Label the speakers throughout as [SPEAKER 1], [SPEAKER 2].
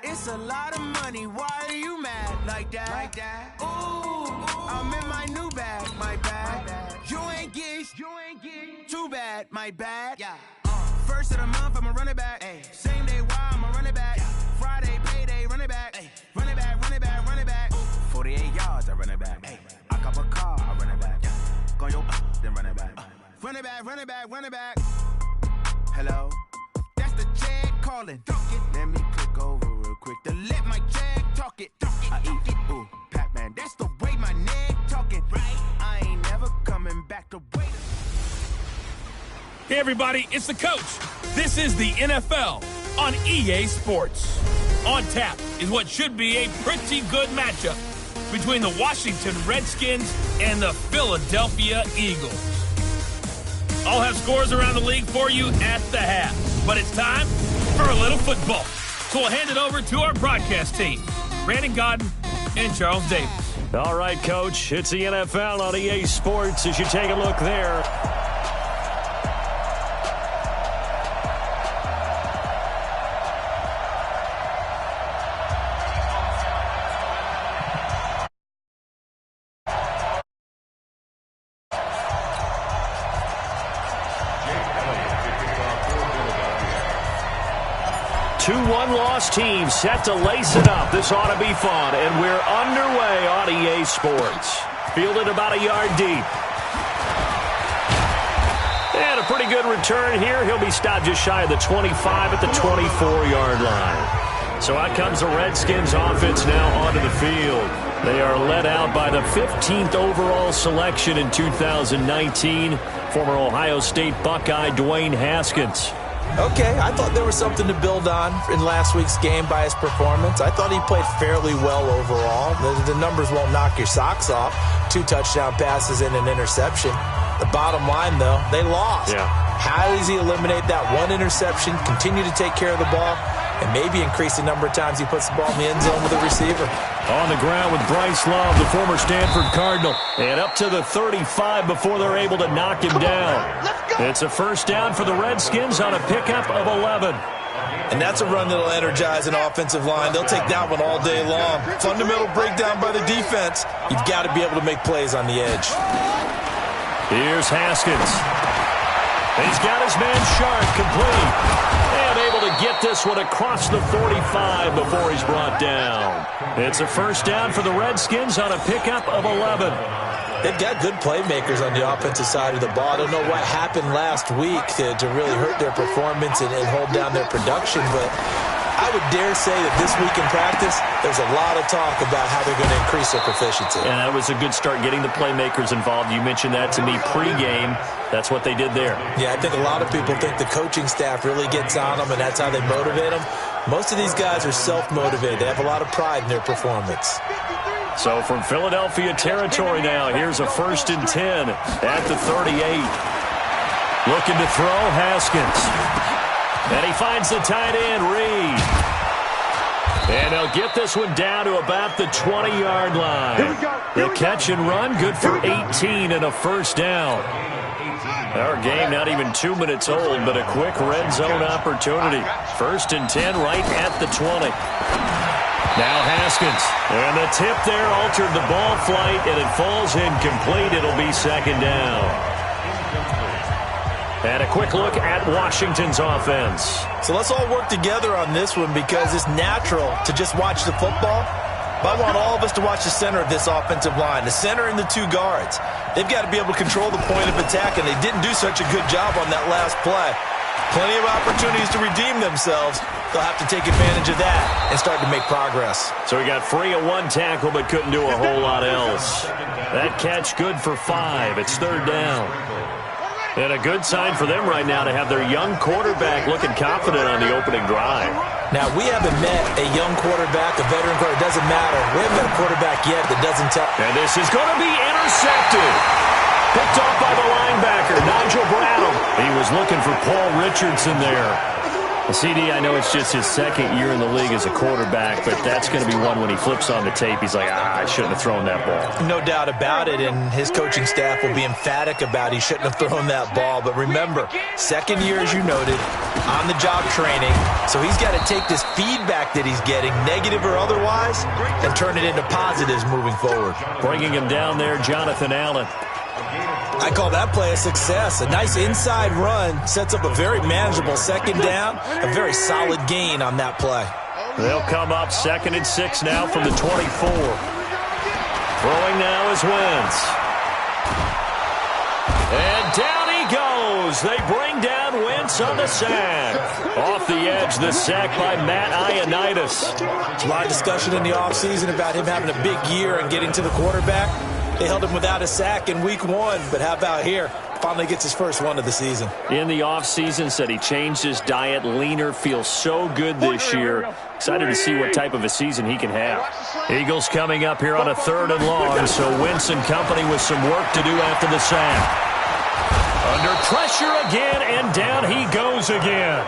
[SPEAKER 1] It's a lot of money, why are you mad like that? Ooh, I'm in my new bag, my bad. You ain't getting too bad, my bad. Yeah. First of the month, I'ma run it back. Ay. Same day, why I'ma run it back. Yeah. Friday, payday, run it back. Ay. Run it back, run it back, run it back. 48 yards, I run it back. Ay. I cop a car, I run it back. Go yo, then run it back. Run it back, run it back, run it back. Hello? That's the check calling. Let me click over real quick to let my check talk it. I eat it, ooh, Pac-Man. That's the way my neck talking. Right? I ain't never coming back to wait.
[SPEAKER 2] Hey everybody, it's the coach. This is the NFL on EA Sports. On tap is what should be a pretty good matchup between the Washington Redskins and the Philadelphia Eagles. I'll have scores around the league for you at the half. But it's time for a little football. So we'll hand it over to our broadcast team, Brandon Godden and Charles Davis.
[SPEAKER 3] All right, Coach, it's the NFL on EA Sports as you take a look there. Two one-loss teams set to lace it up. This ought to be fun, and we're underway on EA Sports. Fielded about a yard deep. And a pretty good return here. He'll be stopped just shy of the 25 at the 24-yard line. So out comes the Redskins offense now onto the field. They are led out by the 15th overall selection in 2019, former Ohio State Buckeye Dwayne Haskins.
[SPEAKER 4] Okay, I thought there was something to build on in last week's game by his performance. I thought he played fairly well overall. The numbers won't knock your socks off. 2 touchdown passes and an interception. The bottom line, though, they lost.
[SPEAKER 3] Yeah.
[SPEAKER 4] How does he eliminate that one interception, continue to take care of the ball, and maybe increase the number of times he puts the ball in the end zone with a receiver?
[SPEAKER 3] On the ground with Bryce Love, the former Stanford Cardinal. And up to the 35 before they're able to knock him down. It's a first down for the Redskins on a pickup of 11.
[SPEAKER 4] And that's a run that'll energize an offensive line. They'll take that one all day long. Fundamental breakdown by the defense. You've got to be able to make plays on the edge.
[SPEAKER 3] Here's Haskins. He's got his man Sharp complete. And able to get this one across the 45 before he's brought down. It's a first down for the Redskins on a pickup of 11.
[SPEAKER 4] They've got good playmakers on the offensive side of the ball. I don't know what happened last week to really hurt their performance and hold down their production, but I would dare say that this week in practice, there's a lot of talk about how they're going to increase their proficiency.
[SPEAKER 3] And that was a good start, getting the playmakers involved. You mentioned that to me pregame. That's what they did there.
[SPEAKER 4] Yeah, I think a lot of people think the coaching staff really gets on them, and that's how they motivate them. Most of these guys are self-motivated. They have a lot of pride in their performance.
[SPEAKER 3] So from Philadelphia territory now, here's a 1st and 10 at the 38. Looking to throw, Haskins. And he finds the tight end, Reed. And they'll get this one down to about the 20-yard line. The catch and run, good for 18 and a first down. Our game not even 2 minutes old, but a quick red zone opportunity. 1st and 10 right at the 20. Now Haskins. And the tip there altered the ball flight, and it falls incomplete. It'll be 2nd down. And a quick look at Washington's offense.
[SPEAKER 4] So let's all work together on this one because it's natural to just watch the football. But I want all of us to watch the center of this offensive line, the center and the 2 guards. They've got to be able to control the point of attack, and they didn't do such a good job on that last play. Plenty of opportunities to redeem themselves. They'll have to take advantage of that and start to make progress.
[SPEAKER 3] So he got free of 1 tackle but couldn't do a whole lot else. That catch good for 5. It's 3rd down. And a good sign for them right now to have their young quarterback looking confident on the opening drive.
[SPEAKER 4] Now, we haven't met a young quarterback, a veteran quarterback. It doesn't matter. We haven't met a quarterback yet that doesn't tell.
[SPEAKER 3] And this is going to be intercepted. Picked off by the linebacker, Nigel Bradham. He was looking for Paul Richardson there. Well, CD, I know it's just his second year in the league as a quarterback, but that's going to be one when he flips on the tape. He's like, I shouldn't have thrown that ball.
[SPEAKER 4] No doubt about it, and his coaching staff will be emphatic about he shouldn't have thrown that ball. But remember, second year, as you noted, on-the-job training, so he's got to take this feedback that he's getting, negative or otherwise, and turn it into positives moving forward.
[SPEAKER 3] Bringing him down there, Jonathan Allen.
[SPEAKER 4] I call that play a success. A nice inside run sets up a very manageable second down, a very solid gain on that play.
[SPEAKER 3] They'll come up 2nd and 6 now from the 24. Throwing now is Wentz. And down he goes. They bring down Wentz on the sack. Off the edge, the sack by Matt Ioannidis.
[SPEAKER 4] There's a lot of discussion in the offseason about him having a big year and getting to the quarterback. They held him without a sack in week 1, but how about here? Finally gets his first one of the season.
[SPEAKER 3] In the offseason, said he changed his diet, leaner, feels so good this year. Excited to see what type of a season he can have. Eagles coming up here on a 3rd and long, so Wentz and company with some work to do after the sack. Under pressure again, and down he goes again.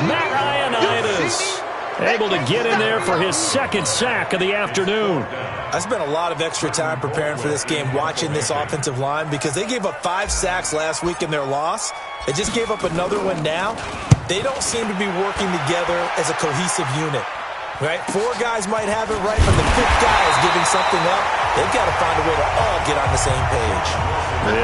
[SPEAKER 3] Matt Ioannidis able to get in there for his 2nd sack of the afternoon.
[SPEAKER 4] I spent a lot of extra time preparing for this game, watching this offensive line, because they gave up 5 sacks last week in their loss. They just gave up another one now. They don't seem to be working together as a cohesive unit. Right? 4 guys might have it right, but the 5th guy is giving something up. They've got to find a way to all get on the same page.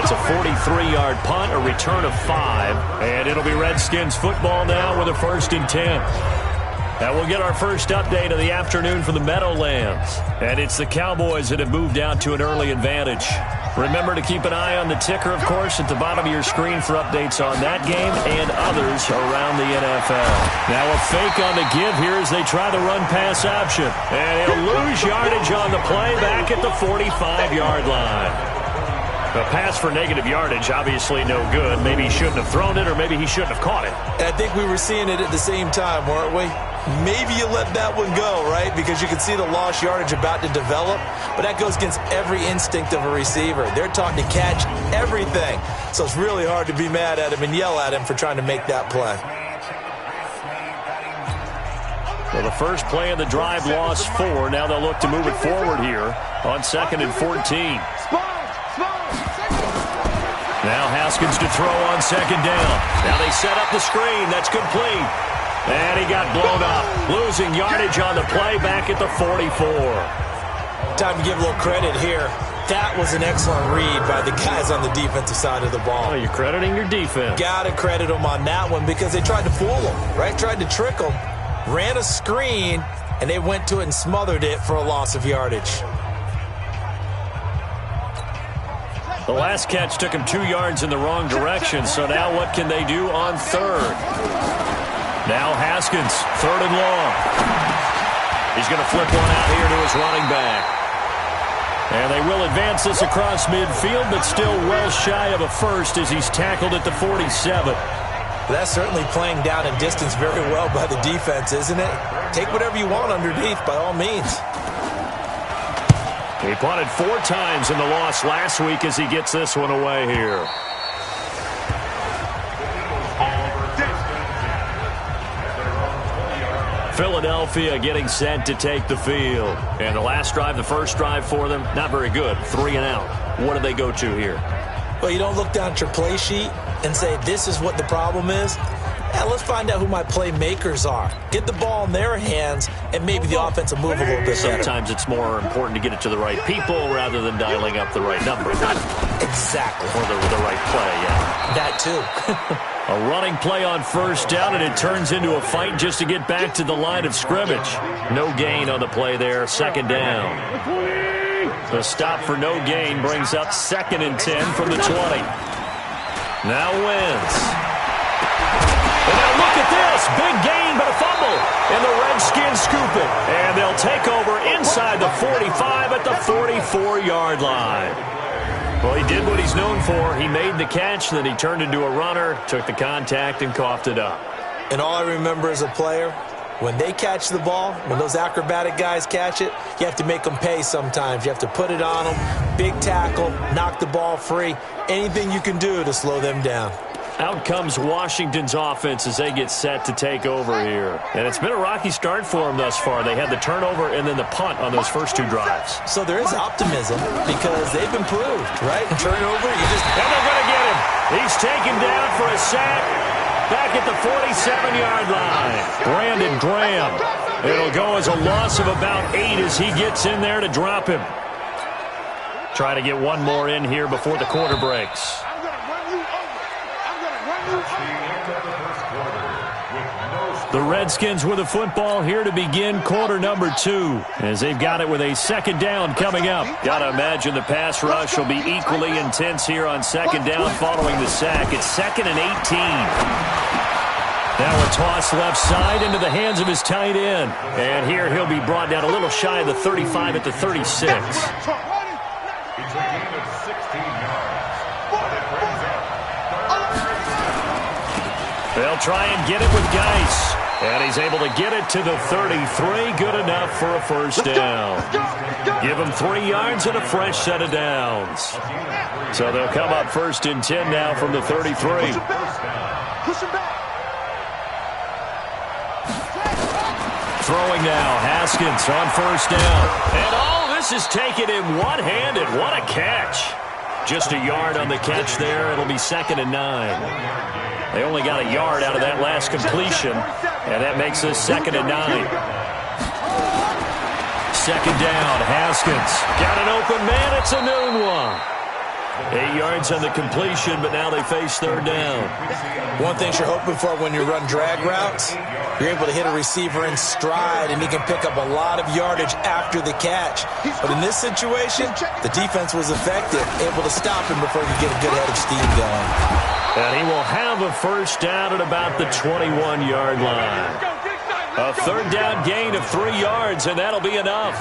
[SPEAKER 3] It's a 43-yard punt, a return of 5, and it'll be Redskins football now with a 1st and 10. Now we'll get our first update of the afternoon from the Meadowlands. And it's the Cowboys that have moved out to an early advantage. Remember to keep an eye on the ticker, of course, at the bottom of your screen for updates on that game and others around the NFL. Now a fake on the give here as they try the run-pass option. And he'll lose yardage on the play back at the 45-yard line. The pass for negative yardage, obviously no good. Maybe he shouldn't have thrown it, or maybe he shouldn't have caught it.
[SPEAKER 4] And I think we were seeing it at the same time, weren't we? Maybe you let that one go, right? Because you can see the lost yardage about to develop. But that goes against every instinct of a receiver. They're taught to catch everything. So it's really hard to be mad at him and yell at him for trying to make that play.
[SPEAKER 3] So the first play of the drive lost 4. Now they'll look to move it forward here on 2nd and 14. Now Haskins to throw on 2nd down. Now they set up the screen. That's complete. And he got blown up. Losing yardage on the play back at the 44.
[SPEAKER 4] Time to give a little credit here. That was an excellent read by the guys on the defensive side of the ball.
[SPEAKER 3] Oh, you're crediting your defense.
[SPEAKER 4] Got to credit them on that one because they tried to fool them, right? Tried to trick them. Ran a screen, and they went to it and smothered it for a loss of yardage.
[SPEAKER 3] The last catch took him 2 yards in the wrong direction, so now what can they do on 3rd? Now Haskins, 3rd and long. He's going to flip one out here to his running back. And they will advance this across midfield, but still well shy of a first as he's tackled at the 47.
[SPEAKER 4] That's certainly playing down in distance very well by the defense, isn't it? Take whatever you want underneath, by all means.
[SPEAKER 3] He punted 4 times in the loss last week as he gets this one away here. Philadelphia getting set to take the field. And the last drive, the first drive for them, not very good. 3 and out. What do they go to here?
[SPEAKER 4] Well, you don't look down at your play sheet and say, this is what the problem is. Yeah, let's find out who my playmakers are. Get the ball in their hands, and maybe the offense will move a little bit better.
[SPEAKER 3] Sometimes it's more important to get it to the right people rather than dialing up the right number.
[SPEAKER 4] Exactly.
[SPEAKER 3] Or the right play, yeah.
[SPEAKER 4] That too.
[SPEAKER 3] A running play on 1st down, and it turns into a fight just to get back to the line of scrimmage. No gain on the play there, 2nd down. The stop for no gain brings up 2nd and 10 from the 20. Now Wentz. And now look at this. Big gain, but a fumble. And the Redskins scoop it. And they'll take over inside the 45 at the 44-yard line. Well, he did what he's known for. He made the catch, then he turned into a runner, took the contact, and coughed it up.
[SPEAKER 4] And all I remember as a player, When they catch the ball, when those acrobatic guys catch it, you have to make them pay sometimes. You have to put it on them, big tackle, knock the ball free, anything you can do to slow them down.
[SPEAKER 3] Out comes Washington's offense as they get set to take over here. And it's been a rocky start for them thus far. They had the turnover and then the punt on those first two drives.
[SPEAKER 4] So there is optimism because they've improved, right? Turnover, you just...
[SPEAKER 3] And they're going to get him. He's taken down for a sack back at the 47-yard line. Brandon Graham. It'll go as a loss of about 8 as he gets in there to drop him. Try to get one more in here before the quarter breaks. The Redskins with the football here to begin quarter number 2 as they've got it with a second down coming up. Got to imagine the pass rush will be equally intense here on second down following the sack. It's 2nd and 18. Now a toss left side into the hands of his tight end. And here he'll be brought down a little shy of the 35 at the 36. They'll try and get it with Geis. And he's able to get it to the 33. Good enough for a first down. Give him 3 yards and a fresh set of downs. So they'll come up 1st and 10 now from the 33. Throwing now, Haskins on first down. And all this is taken in one-handed. What a catch. Just a yard on the catch there. It'll be 2nd and 9. They only got a yard out of that last completion, and that makes this 2nd and 9. Second down, Haskins. Got an open man, it's a noon one. 8 yards on the completion, but now they face 3rd down.
[SPEAKER 4] One thing you're hoping for when you run drag routes, you're able to hit a receiver in stride, and he can pick up a lot of yardage after the catch. But in this situation, the defense was effective, able to stop him before he could get a good head of steam going.
[SPEAKER 3] And he will have a first down at about the 21-yard line. A 3rd down gain of 3 yards, and that'll be enough.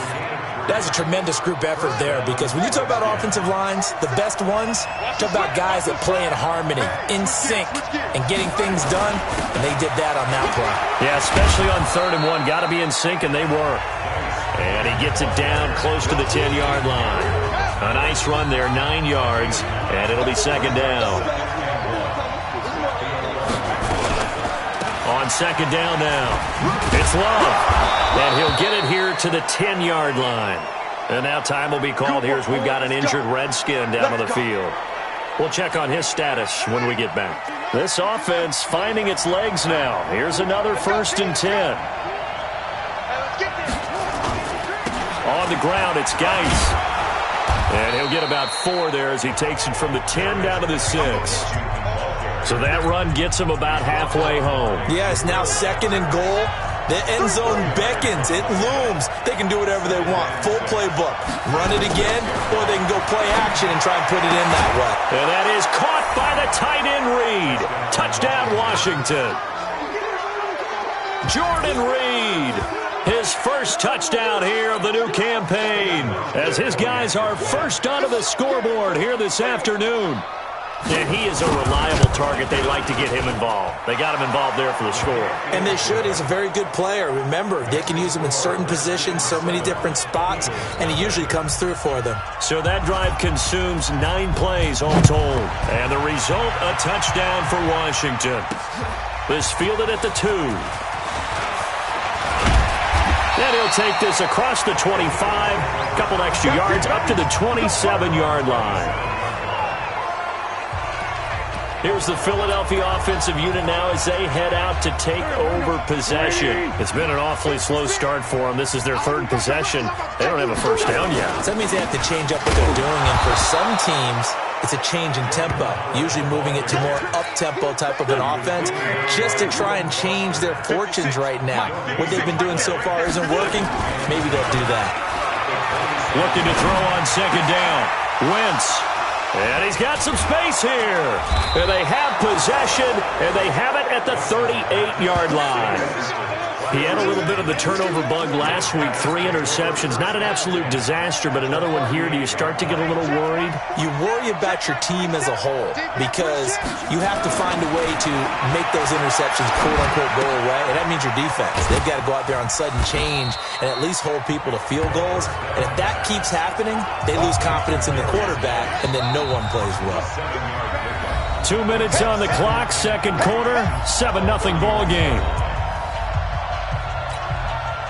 [SPEAKER 4] That's a tremendous group effort there because when you talk about offensive lines, the best ones, talk about guys that play in harmony, in sync, and getting things done, and they did that on that play.
[SPEAKER 3] Yeah, especially on 3rd and 1. Got to be in sync, and they were. And he gets it down close to the 10-yard line. A nice run there, 9 yards, and it'll be 2nd down. On 2nd down now, it's Love. And he'll get it here to the 10-yard line. And now time will be called here as we've got an injured Redskin down on the field. We'll check on his status when we get back. This offense finding its legs now. Here's another 1st and 10. On the ground, it's Geis. And he'll get about 4 there as he takes it from the 10 down to the 6. So that run gets him about halfway home.
[SPEAKER 4] Yeah, it's now 2nd and goal. The end zone beckons. It looms. They can do whatever they want. Full playbook. Run it again, or they can go play action and try and put it in that way.
[SPEAKER 3] And that is caught by the tight end Reed. Touchdown, Washington. Jordan Reed. His first touchdown here of the new campaign as his guys are first onto the scoreboard here this afternoon. And he is a reliable target. They like to get him involved. They got him involved there for the score.
[SPEAKER 4] And they should. He's a very good player. Remember, they can use him in certain positions, so many different spots, and he usually comes through for them.
[SPEAKER 3] So that drive consumes 9 plays all told. And the result, a touchdown for Washington. This fielded at the 2. And he'll take this across the 25, a couple extra yards up to the 27-yard line. Here's the Philadelphia offensive unit now as they head out to take over possession. It's been an awfully slow start for them. This is their 3rd possession. They don't have a first down yet.
[SPEAKER 4] So that means they have to change up what they're doing, and for some teams, it's a change in tempo, usually moving it to more up-tempo type of an offense just to try and change their fortunes right now. What they've been doing so far isn't working. Maybe they'll do that.
[SPEAKER 3] Looking to throw on 2nd down. Wentz. And he's got some space here. And they have possession, and they have it at the 38-yard line. He had a little bit of the turnover bug last week, 3 interceptions. Not an absolute disaster, but another one here. Do you start to get a little worried?
[SPEAKER 4] You worry about your team as a whole because you have to find a way to make those interceptions, quote-unquote, go away, and that means your defense. They've got to go out there on sudden change and at least hold people to field goals, and if that keeps happening, they lose confidence in the quarterback, and then no one plays well.
[SPEAKER 3] 2 minutes on the clock, second quarter, 7-0 ball game.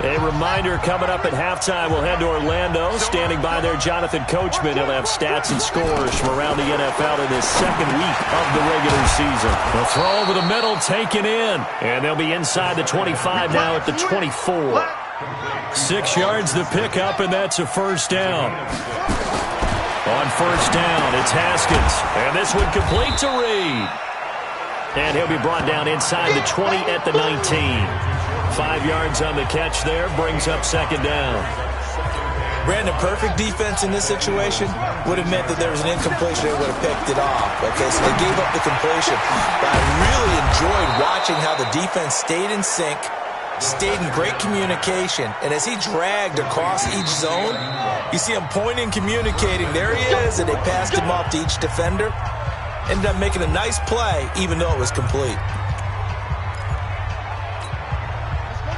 [SPEAKER 3] A reminder coming up at halftime, we'll head to Orlando. Standing by there, Jonathan Coachman. He'll have stats and scores from around the NFL in this second week of the regular season. They'll throw over the middle, taken in. And they'll be inside the 25 now at the 24. 6 yards the pickup, and that's a first down. On first down, it's Haskins. And this one complete to Reed. And he'll be brought down inside the 20 at the 19. 5 yards on the catch there, brings up second down.
[SPEAKER 4] Brandon, perfect defense in this situation would have meant that there was an incompletion. They would have picked it off. Okay, so they gave up the completion. But I really enjoyed watching how the defense stayed in sync, stayed in great communication. And as he dragged across each zone, you see him pointing, communicating. There he is, and they passed him off to each defender. Ended up making a nice play, even though it was complete.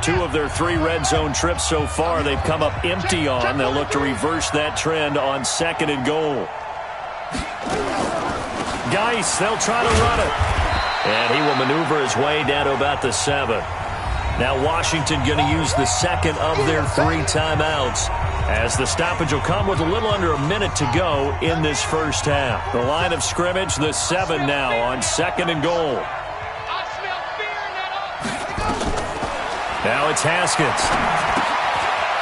[SPEAKER 3] 2 of their 3 red zone trips so far they've come up empty on. They'll look to reverse that trend on second and goal. Geis, they'll try to run it. And he will maneuver his way down to about the 7. Now Washington going to use the second of their 3 timeouts, as the stoppage will come with a little under a minute to go in this first half. The line of scrimmage, the 7 now on second and goal. Now it's Haskins.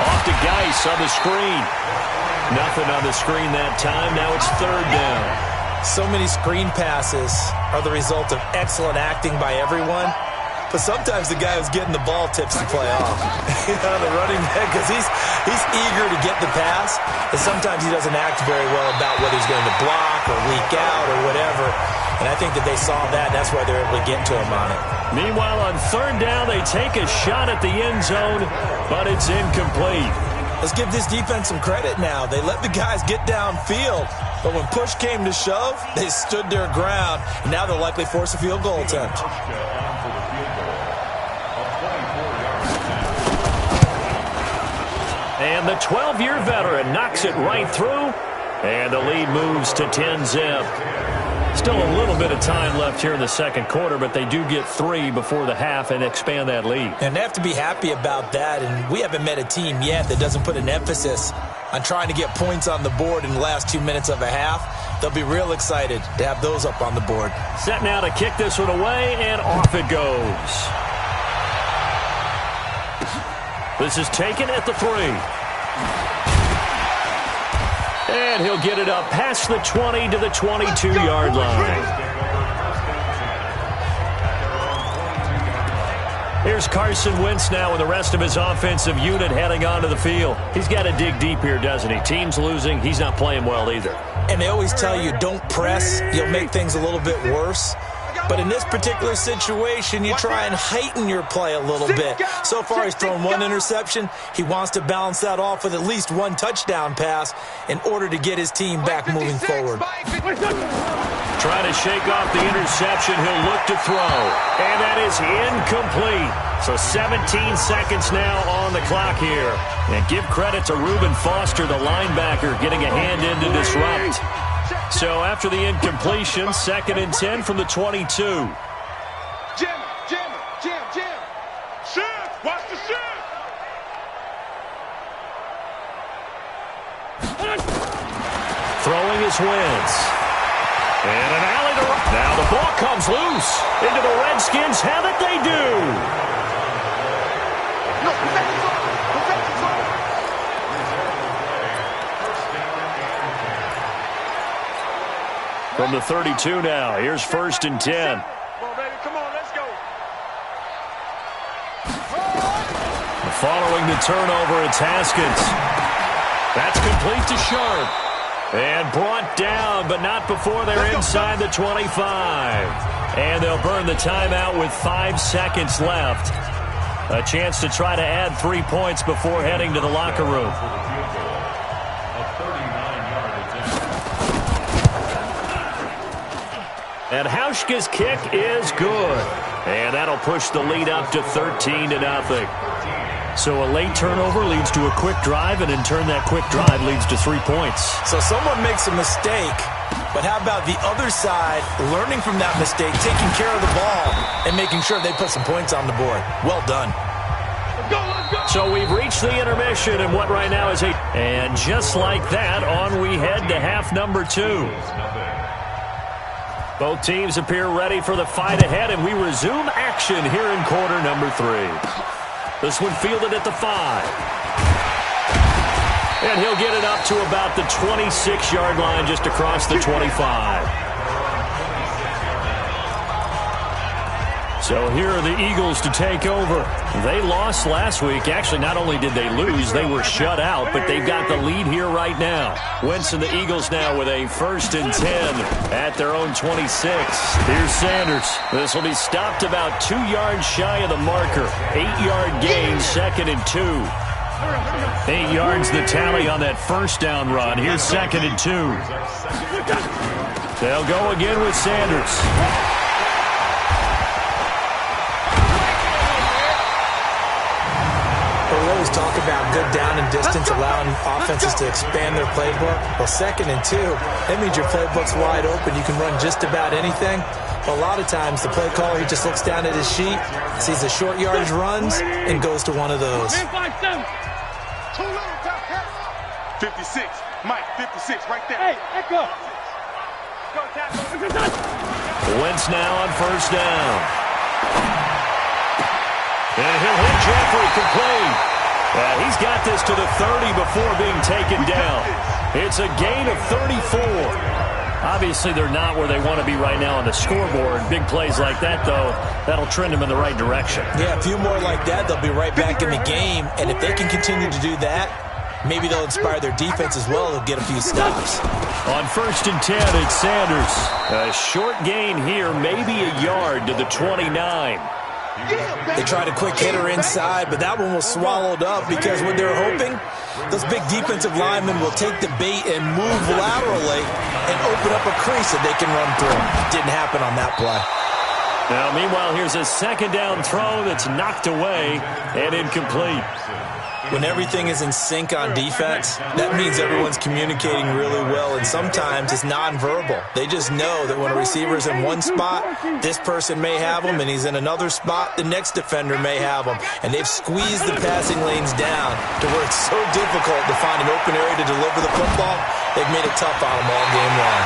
[SPEAKER 3] Off to Geis on the screen. Nothing on the screen that time. Now it's third down.
[SPEAKER 4] So many screen passes are the result of excellent acting by everyone. But sometimes the guy who's getting the ball tips the play off. The running back, because he's eager to get the pass, and sometimes he doesn't act very well about whether he's going to block or leak out or whatever. And I think that they saw that, and that's why they're able to get to him on it.
[SPEAKER 3] Meanwhile, on third down, they take a shot at the end zone, but it's incomplete.
[SPEAKER 4] Let's give this defense some credit now. They let the guys get downfield, but when push came to shove, they stood their ground, and now they'll likely force a field goal attempt.
[SPEAKER 3] And the 12-year veteran knocks it right through, and the lead moves to 10-zip. Still a little bit of time left here in the second quarter, but they do get 3 before the half and expand that lead.
[SPEAKER 4] And they have to be happy about that, and we haven't met a team yet that doesn't put an emphasis on trying to get points on the board in the last 2 minutes of a half. They'll be real excited to have those up on the board.
[SPEAKER 3] Set now to kick this one away, and off it goes. This is taken at the 3. And he'll get it up past the 20 to the 22-yard line. Here's Carson Wentz now with the rest of his offensive unit heading onto the field. He's got to dig deep here, doesn't he? Team's losing. He's not playing well either.
[SPEAKER 4] And they always tell you, don't press. You'll make things a little bit worse. But in this particular situation, you try and heighten your play a little bit. So far, he's thrown 1 interception. He wants to balance that off with at least 1 touchdown pass in order to get his team back moving forward.
[SPEAKER 3] Trying to shake off the interception. He'll look to throw. And that is incomplete. So 17 seconds now on the clock here. And give credit to Reuben Foster, the linebacker, getting a hand in to disrupt. So after the incompletion, second and 10 from the 22.
[SPEAKER 5] Jim. Shift. Watch the shift.
[SPEAKER 3] Throwing his Wentz. And an alley to right. Now the ball comes loose. Into the Redskins. Have it, they do. From the 32 now, here's first and 10.
[SPEAKER 5] Come on, baby. Come on, let's go.
[SPEAKER 3] Following the turnover, it's Haskins. That's complete to Sharp. And brought down, but not before they're inside the 25. And they'll burn the timeout with 5 seconds left. A chance to try to add 3 points before heading to the locker room. And Hauschka's kick is good. And that'll push the lead up to 13-0. So a late turnover leads to a quick drive, and in turn that quick drive leads to 3 points.
[SPEAKER 4] So someone makes a mistake, but how about the other side learning from that mistake, taking care of the ball, and making sure they put some points on the board? Well done.
[SPEAKER 3] So we've reached the intermission, and what right now is a... And just like that, on we head to half number 2. Both teams appear ready for the fight ahead, and we resume action here in quarter number 3. This one fielded at the 5. And he'll get it up to about the 26-yard line, just across the 25. So here are the Eagles to take over. They lost last week. Actually, not only did they lose, they were shut out, but they've got the lead here right now. Wentz and the Eagles now with a 1st and 10 at their own 26. Here's Sanders. This will be stopped about 2 yards shy of the marker. 8-yard gain, 2nd and 2. 8 yards the tally on that 1st down run. Here's 2nd and 2. They'll go again with Sanders.
[SPEAKER 4] We always talk about good down and distance, allowing offenses to expand their playbook. Well, 2nd and 2, that means your playbook's wide open. You can run just about anything. But a lot of times, the play caller, he just looks down at his sheet, sees the short yardage runs, and goes to one of those.
[SPEAKER 5] 56, Mike, 56, right there. Hey, echo. Go,
[SPEAKER 3] Wentz now on 1st down. And he'll hit Jeffrey complete. He's got this to the 30 before being taken down. It's a gain of 34. Obviously, they're not where they want to be right now on the scoreboard. Big plays like that, though, that'll trend them in the right direction.
[SPEAKER 4] Yeah, a few more like that, they'll be right back in the game. And if they can continue to do that, maybe they'll inspire their defense as well. They'll get a few stops.
[SPEAKER 3] On 1st and 10, it's Sanders. A short gain here, maybe a yard to the 29.
[SPEAKER 4] They tried a quick hitter inside, but that one was swallowed up because what they're hoping, those big defensive linemen will take the bait and move laterally and open up a crease that they can run through. Didn't happen on that play.
[SPEAKER 3] Now, meanwhile, here's a 2nd down throw that's knocked away and incomplete.
[SPEAKER 4] When everything is in sync on defense, that means everyone's communicating really well, and sometimes it's nonverbal. They just know that when a receiver's in one spot, this person may have him, and he's in another spot, the next defender may have him. And they've squeezed the passing lanes down to where it's so difficult to find an open area to deliver the football. They've made it tough on them all game long.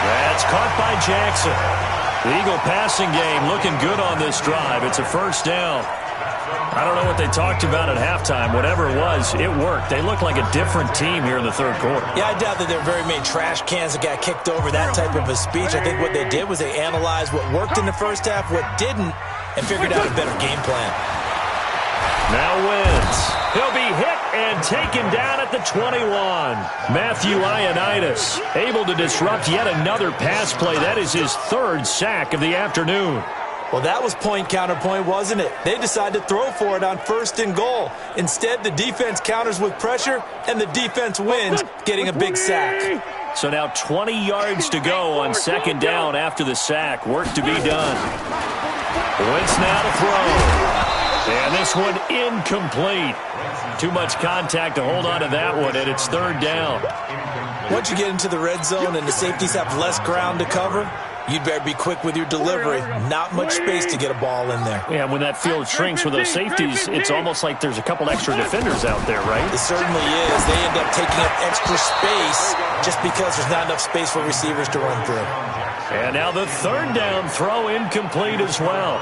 [SPEAKER 3] That's caught by Jackson. The Eagle passing game looking good on this drive. It's a 1st down. I don't know what they talked about at halftime. Whatever it was, it worked. They look like a different team here in the 3rd quarter.
[SPEAKER 4] Yeah, I doubt that there are very many trash cans that got kicked over, that type of a speech. I think what they did was they analyzed what worked in the 1st half, what didn't, and figured out a better game plan.
[SPEAKER 3] Now Wentz. He'll be hit and taken down at the 21. Matthew Ioannidis able to disrupt yet another pass play. That is his 3rd sack of the afternoon.
[SPEAKER 4] Well, that was point counterpoint, wasn't it? They decided to throw for it on 1st and goal. Instead, the defense counters with pressure, and the defense wins, getting a big sack.
[SPEAKER 3] So now 20 yards to go on 2nd down after the sack. Work to be done. Wentz now to throw. And this one incomplete. Too much contact to hold on to that one, and it's 3rd down.
[SPEAKER 4] Once you get into the red zone and the safeties have less ground to cover, you'd better be quick with your delivery. Not much space to get a ball in there.
[SPEAKER 3] Yeah, when that field shrinks with those safeties, it's almost like there's a couple extra defenders out there, right?
[SPEAKER 4] It certainly is. They end up taking up extra space just because there's not enough space for receivers to run through.
[SPEAKER 3] And now the 3rd down throw incomplete as well.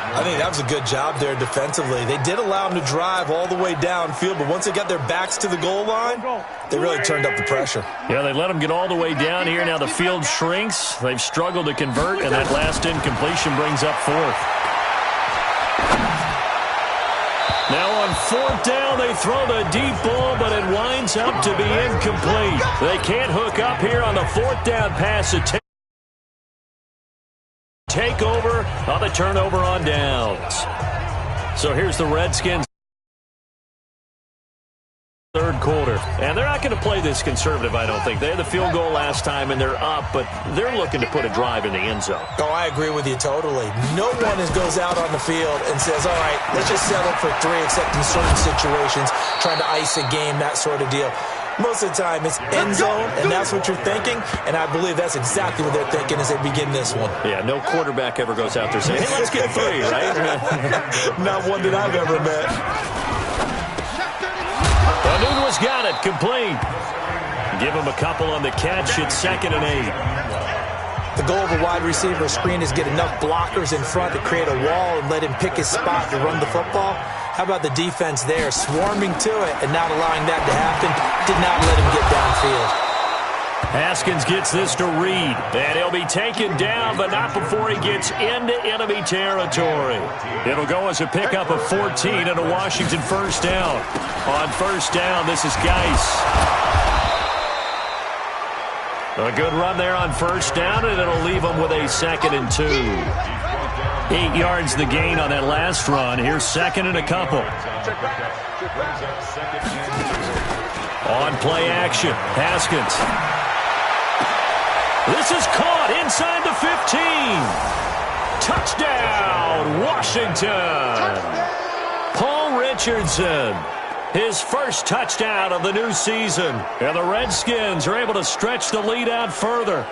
[SPEAKER 4] I think that was a good job there defensively. They did allow them to drive all the way downfield, but once they got their backs to the goal line, they really turned up the pressure.
[SPEAKER 3] Yeah, they let them get all the way down here. Now the field shrinks. They've struggled to convert, and that last incompletion brings up 4th. Now on 4th down, they throw the deep ball, but it winds up to be incomplete. They can't hook up here on the 4th down pass. Take over on the turnover on downs. So here's the Redskins. Third quarter. And they're not going to play this conservative, I don't think. They had the field goal last time, and they're up, but they're looking to put a drive in the end zone.
[SPEAKER 4] Oh, I agree with you totally. No one goes out on the field and says, all right, let's just settle for 3, except in certain situations, trying to ice a game, that sort of deal. Most of the time, it's end zone, and that's what you're thinking, and I believe that's exactly what they're thinking as they begin this one.
[SPEAKER 3] Yeah, no quarterback ever goes out there saying, hey, let's get 3, right?
[SPEAKER 4] Not one that I've ever met.
[SPEAKER 3] Nunez got it, complete. Give him a couple on the catch. It's 2nd and 8.
[SPEAKER 4] The goal of a wide receiver screen is get enough blockers in front to create a wall and let him pick his spot to run the football. How about the defense there, swarming to it and not allowing that to happen? Did not let him get downfield.
[SPEAKER 3] Haskins gets this to Reed, and he'll be taken down, but not before he gets into enemy territory. It'll go as a pickup of 14 and a Washington first down. On first down, this is Geis. A good run there on first down, and it'll leave him with a 2nd and 2. 8 yards the gain on that last run. Here's 2nd and a couple. On play action, Haskins. This is caught inside the 15. Touchdown, Washington. Paul Richardson, his first touchdown of the new season. And the Redskins are able to stretch the lead out further.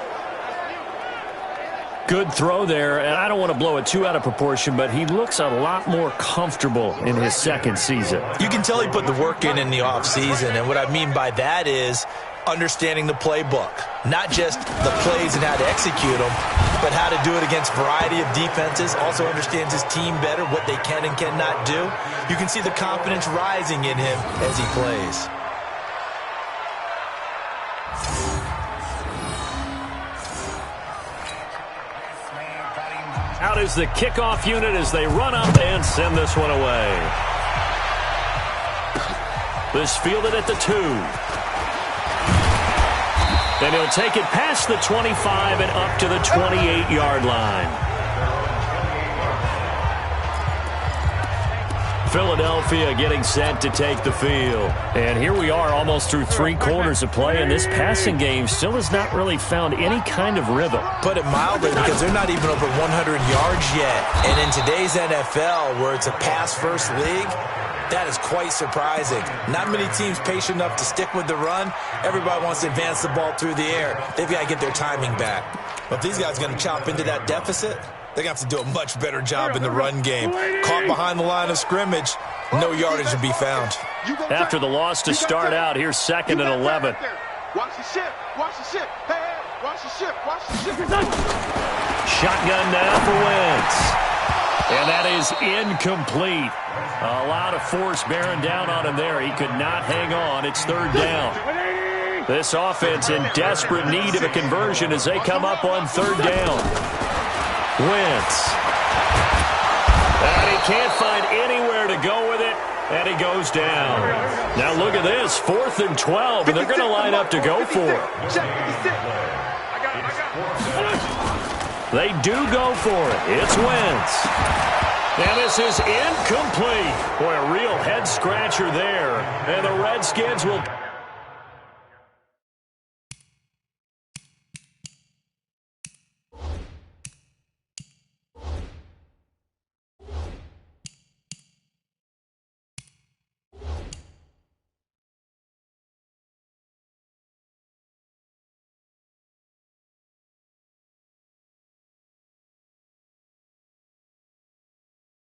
[SPEAKER 3] Good throw there, and I don't want to blow it too out of proportion, but he looks a lot more comfortable in his 2nd season.
[SPEAKER 4] You can tell he put the work in the offseason, and what I mean by that is understanding the playbook. Not just the plays and how to execute them, but how to do it against a variety of defenses. Also understands his team better, what they can and cannot do. You can see the confidence rising in him as he plays.
[SPEAKER 3] Out is the kickoff unit as they run up and send this one away. This fielded at the 2. And he'll take it past the 25 and up to the 28-yard line. Philadelphia getting set to take the field. And here we are almost through 3 quarters of play, and this passing game still has not really found any kind of rhythm.
[SPEAKER 4] Put it mildly, because they're not even over 100 yards yet. And in today's NFL, where it's a pass-first league, that is quite surprising. Not many teams patient enough to stick with the run. Everybody wants to advance the ball through the air. They've got to get their timing back. But if these guys are going to chop into that deficit, they're going to have to do a much better job in the run game. Caught behind the line of scrimmage, no yardage to be found.
[SPEAKER 3] After the loss to start out, here's 2nd and 11.
[SPEAKER 5] Watch the ship. Watch the ship. Hey, watch the ship. Watch the ship.
[SPEAKER 3] Shotgun now for Wentz. And that is incomplete. A lot of force bearing down on him there. He could not hang on. It's 3rd down. This offense in desperate need of a conversion as they come up on 3rd down. Wentz. And he can't find anywhere to go with it, and he goes down. Now look at this, 4th and 12, and they're going to line up to go for it. They do go for it. It's Wentz. And this is incomplete. Boy, a real head-scratcher there. And the Redskins will